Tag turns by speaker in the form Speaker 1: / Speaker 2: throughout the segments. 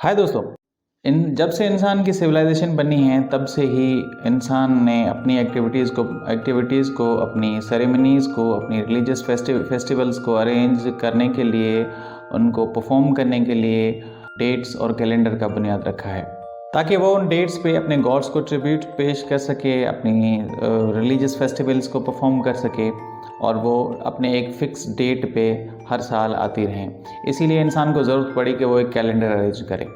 Speaker 1: हाय दोस्तों। इन जब से इंसान की सिविलाइजेशन बनी है तब से ही इंसान ने अपनी एक्टिविटीज़ को अपनी सेरेमनीज़ को अपनी रिलीजियस फेस्टिवल्स को अरेंज करने के लिए, उनको परफॉर्म करने के लिए डेट्स और कैलेंडर का बुनियाद रखा है, ताकि वो उन डेट्स पे अपने गॉड्स को ट्रिब्यूट पेश कर सके, अपनी रिलीजियस फेस्टिवल्स को परफॉर्म कर सके और वो अपने एक फ़िक्स डेट पे हर साल आती रहें। इसीलिए इंसान को ज़रूरत पड़ी कि वो एक कैलेंडर अरेंज करे।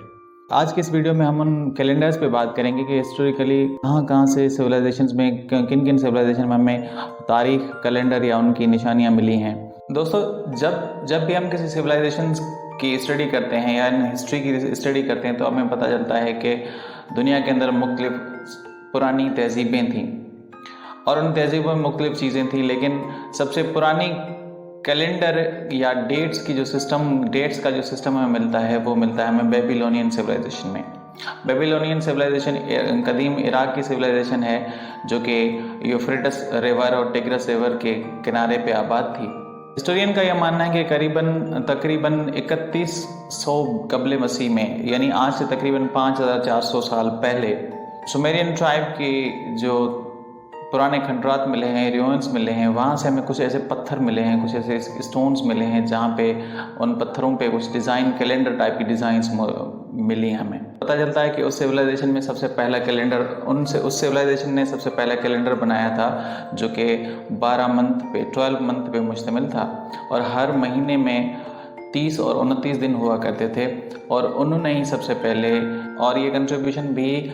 Speaker 1: आज के इस वीडियो में हम उन कैलेंडर्स पे बात करेंगे कि हिस्टोरिकली कहाँ से सिविलाइजेशंस में, किन किन सिविलाइजेशन में हमें तारीख, कैलेंडर या उनकी निशानियाँ मिली हैं। दोस्तों, जब भी हम किसी सिविलाइजेशन की स्टडी करते हैं या हिस्ट्री की स्टडी करते हैं तो हमें पता चलता है कि दुनिया के अंदर मुख्तलिफ पुरानी तहजीबें थीं और उन तहजीबों में मुख्तलिफ चीज़ें थीं, लेकिन सबसे पुरानी कैलेंडर या डेट्स का जो सिस्टम हमें मिलता है वो मिलता है हमें बेबीलोनियन सिविलाइजेशन में। बेबीलोनियन सिविलाइजेशन कदीम इराक की सिविलाइजेशन है जो कि यूफ्रेटस रिवर और टिग्रिस रिवर के किनारे पे आबाद थी। हिस्टोरियन का यह मानना है कि तकरीबन 3100 कबल मसीह में, यानी आज से तकरीबन 5400 साल पहले, सुमेरियन ट्राइब की जो पुराने खंडरात मिले हैं, रियोन्स मिले हैं, वहाँ से हमें कुछ ऐसे पत्थर मिले हैं, कुछ ऐसे स्टोन्स मिले हैं जहाँ पे उन पत्थरों पे कुछ डिज़ाइन, कैलेंडर टाइप की डिज़ाइंस मिली हैं। हमें पता चलता है कि उस सिविलाइजेशन में सबसे पहला कैलेंडर उस सिविलाइजेशन ने सबसे पहला कैलेंडर बनाया था जो कि 12 मंथ पे मुश्तमिल था और हर महीने में 30 और 29 दिन हुआ करते थे और उन्होंने ही सबसे पहले, और ये कंट्रीब्यूशन भी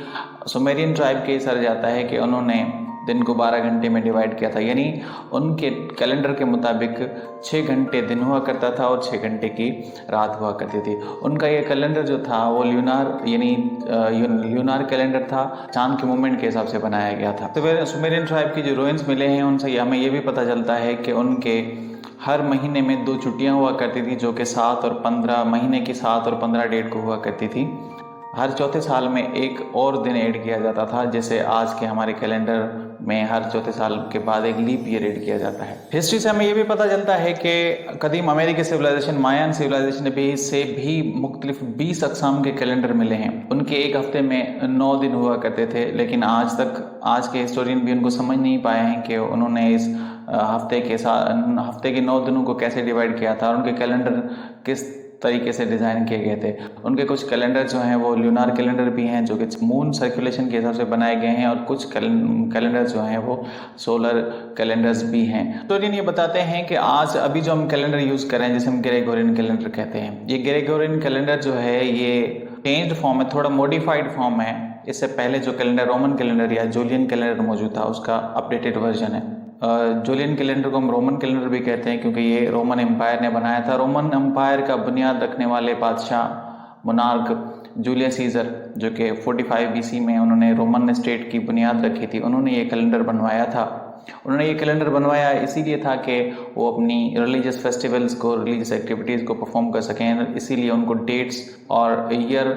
Speaker 1: सुमेरियन ट्राइब के सर जाता है कि उन्होंने दिन को 12 घंटे में डिवाइड किया था, यानी उनके कैलेंडर के मुताबिक 6 घंटे दिन हुआ करता था और 6 घंटे की रात हुआ करती थी। उनका ये कैलेंडर जो था वो ल्यूनार कैलेंडर था, चांद के मूवमेंट के हिसाब से बनाया गया था। तो सुमेरियन ट्राइब की जो रूइंस मिले हैं उनसे हमें ये भी पता चलता है कि उनके हर महीने में 2 छुट्टियाँ हुआ करती थी जो कि 7 और 15 महीने की 7 और 15 डेट को हुआ करती थी। हर चौथे साल में एक और दिन ऐड किया जाता था, जैसे आज के हमारे कैलेंडर में हर चौथे साल के बाद एक लीप ईयर ऐड किया जाता है। हिस्ट्री से हमें ये भी पता चलता है कि कदीम अमेरिकी सिविलाइजेशन, मायान सिविलाइजेशन से भी मुख्तलिफ 20 अक़साम के कैलेंडर मिले हैं। उनके एक हफ्ते में 9 दिन हुआ करते थे, लेकिन आज के हिस्टोरियन भी उनको समझ नहीं पाए हैं कि उन्होंने इस हफ्ते के 9 दिनों को कैसे डिवाइड किया था और उनके कैलेंडर किस तरीके से डिज़ाइन किए गए थे। उनके कुछ कैलेंडर जो हैं वो ल्यूनार कैलेंडर भी हैं जो कि मून सर्कुलेशन के हिसाब से बनाए गए हैं और कुछ कैलेंडर जो हैं वो सोलर कैलेंडर्स भी हैं। तो ये बताते हैं कि आज अभी जो हम कैलेंडर यूज़ कर रहे हैं, जिसे हम ग्रेगोरियन कैलेंडर कहते हैं, ये ग्रेगोरियन कैलेंडर जो है ये चेंज्ड फॉर्म है, थोड़ा मॉडिफाइड फॉर्म है। इससे पहले जो कैलेंडर रोमन कैलेंडर या जूलियन कैलेंडर मौजूद था उसका अपडेटेड वर्जन है। जूलियन कैलेंडर को हम रोमन कैलेंडर भी कहते हैं क्योंकि ये रोमन एम्पायर ने बनाया था। रोमन एम्पायर का बुनियाद रखने वाले बादशाह मोनार्क जूलियस सीजर, जो कि 45 BC में उन्होंने रोमन स्टेट की बुनियाद रखी थी, उन्होंने ये कैलेंडर बनवाया था। उन्होंने ये कैलेंडर बनवाया इसीलिए था कि वो अपनी रिलीजियस फेस्टिवल्स को, रिलीजियस एक्टिविटीज़ को परफॉर्म कर सकें, इसीलिए उनको डेट्स और ईयर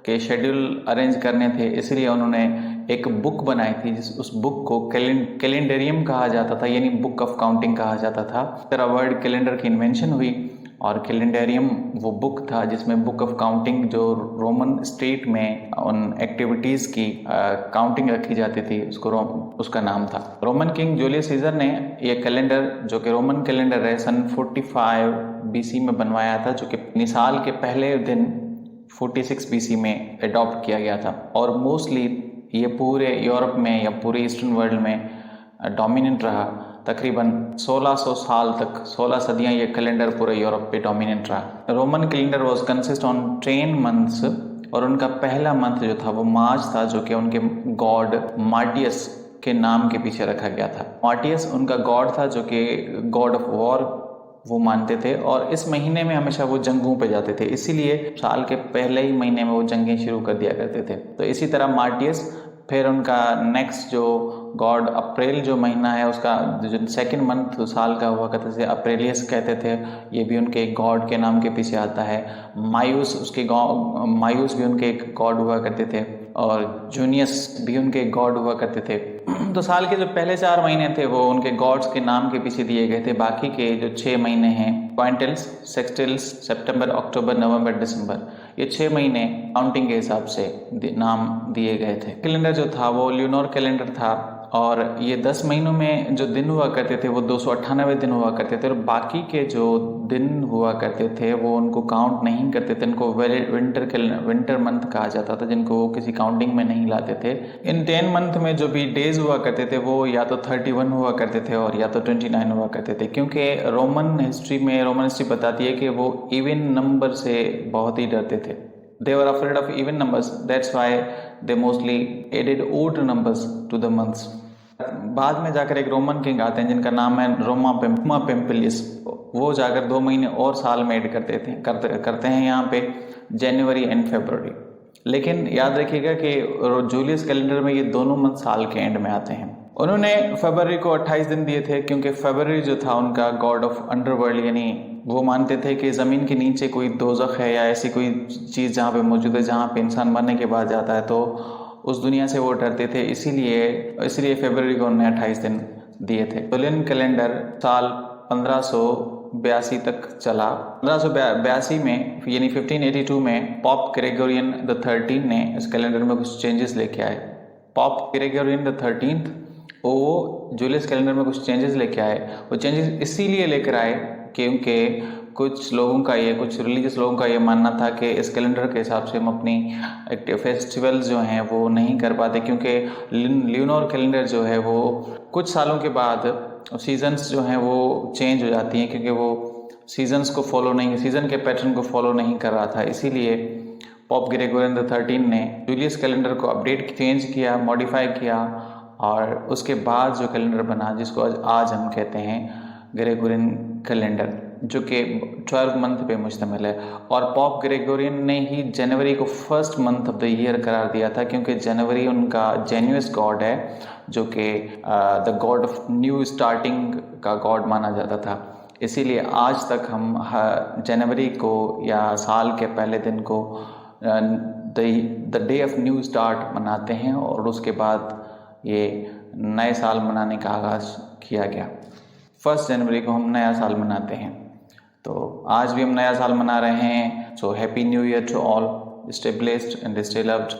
Speaker 1: के शेड्यूल अरेंज करने थे। इसलिए उन्होंने एक बुक बनाई थी, उस बुक को कैलेंडरियम कहा जाता था, यानी बुक ऑफ काउंटिंग कहा जाता था। तरह वर्ड कैलेंडर की इन्वेंशन हुई और कैलेंडरियम वो बुक था जिसमें बुक ऑफ काउंटिंग, जो रोमन स्टेट में उन एक्टिविटीज़ की काउंटिंग रखी जाती थी, उसका नाम था। रोमन किंग जूलियस सीजर ने ये कैलेंडर, जो कि रोमन कैलेंडर है, सन 45 BC में बनवाया था, जो कि साल के पहले दिन 46 BC में अडॉप्ट किया गया था और मोस्टली ये पूरे यूरोप में या पूरे ईस्टर्न वर्ल्ड में डोमिनेंट रहा। तकरीबन 1600 साल तक, 16 सदियां ये कैलेंडर पूरे यूरोप पे डोमिनेंट रहा। Roman calendar was consist on 10 months और उनका पहला मंथ जो था वो मार्च था, जो कि उनके गॉड मार्टियस के नाम के पीछे रखा गया था। मार्टियस उनका गॉड था जो कि गॉड ऑफ वॉर वो मानते थे और इस महीने में हमेशा वो जंगों पे जाते थे, इसीलिए साल के पहले ही महीने में वो जंगें शुरू कर दिया करते थे। तो इसी तरह मार्टियस, फिर उनका नेक्स्ट जो गॉड अप्रैल जो महीना है उसका जो सेकंड मंथ साल का हुआ करते थे, अप्रैलियस कहते थे, ये भी उनके एक गॉड के नाम के पीछे आता है। मायूस भी उनके एक गॉड हुआ करते थे और जूनियस भी उनके एक गॉड हुआ करते थे। तो साल के जो पहले 4 महीने थे वो उनके गॉड्स के नाम के पीछे दिए गए थे। बाकी के जो 6 महीने हैं, क्वांटिल्स, सेक्सटिल्स, सितंबर, अक्टूबर, नवंबर, दिसंबर, ये 6 महीने काउंटिंग के हिसाब से नाम दिए गए थे। कैलेंडर जो था वो ल्यूनर कैलेंडर था और ये 10 महीनों में जो दिन हुआ करते थे वो 298 दिन हुआ करते थे और बाकी के जो दिन हुआ करते थे वो उनको काउंट नहीं करते थे, उनको विंटर मंथ कहा जाता था, जिनको वो किसी काउंटिंग में नहीं लाते थे। इन 10 मंथ में जो भी डेज हुआ करते थे वो या तो 31 हुआ करते थे और या तो 29 हुआ करते थे, क्योंकि रोमन हिस्ट्री बताती है कि वो इवन नंबर से बहुत ही डरते थे। They were afraid of even numbers. That's why they mostly added odd numbers to the months. बाद में जाकर एक रोमन किंग आते हैं जिनका नाम है रोमा पेम्पिलियस। वो जाकर 2 महीने और साल में ऐड करते हैं यहाँ पे जनवरी एंड फरवरी। लेकिन याद रखिएगा कि जूलियस कैलेंडर में ये दोनों मंथ साल के एंड में आते हैं। उन्होंने फरवरी को 28 दिन दिए थे क्योंकि फरवरी जो था उनका गॉड ऑफ अंडरवर्ल्ड, यानी वो मानते थे कि ज़मीन के नीचे कोई दोज़ख है या ऐसी कोई चीज़ जहाँ पे मौजूद है जहाँ पे इंसान मरने के बाद जाता है, तो उस दुनिया से वो डरते थे। इसीलिए फरवरी को उन्होंने 28 दिन दिए थे। जुलियन कैलेंडर साल 1582 तक चला। 1582 में यानी 1582 में पॉप ग्रेगोरियन द 13 ने इस कैलेंडर में कुछ चेंजेस लेके आए। पॉप ग्रेगोरियन द 13 वो जूलियस कैलेंडर में कुछ चेंजेस लेके आए। वो चेंजेस इसीलिए लेकर आए क्योंकि कुछ रिलीजियस लोगों का ये मानना था कि इस कैलेंडर के हिसाब से हम अपनी फेस्टिवल्स जो हैं वो नहीं कर पाते, क्योंकि ल्यूनर कैलेंडर जो है वो कुछ सालों के बाद सीजन्स जो हैं वो चेंज हो जाती हैं, क्योंकि वो सीज़न के पैटर्न को फॉलो नहीं कर रहा था। इसीलिए पॉप ग्रेगोरियन द 13 ने जूलियस कैलेंडर को चेंज किया, मॉडिफाई किया और उसके बाद जो कैलेंडर बना जिसको आज हम कहते हैं ग्रेगोरियन कैलेंडर, जो कि 12 मंथ पे मुश्तमिल है। और पॉप ग्रेगोरियन ने ही जनवरी को first month of the year करार दिया था, क्योंकि जनवरी उनका जेन्युइस गॉड है, जो कि the God of new starting का गॉड माना जाता था। इसीलिए आज तक हम जनवरी को या साल के पहले दिन को the day of new start मनाते हैं और उसके बाद ये नए साल मनाने का आगाज़ किया गया। 1 जनवरी को हम नया साल मनाते हैं, तो आज भी हम नया साल मना रहे हैं। So happy new year to all, stay blessed and stay loved.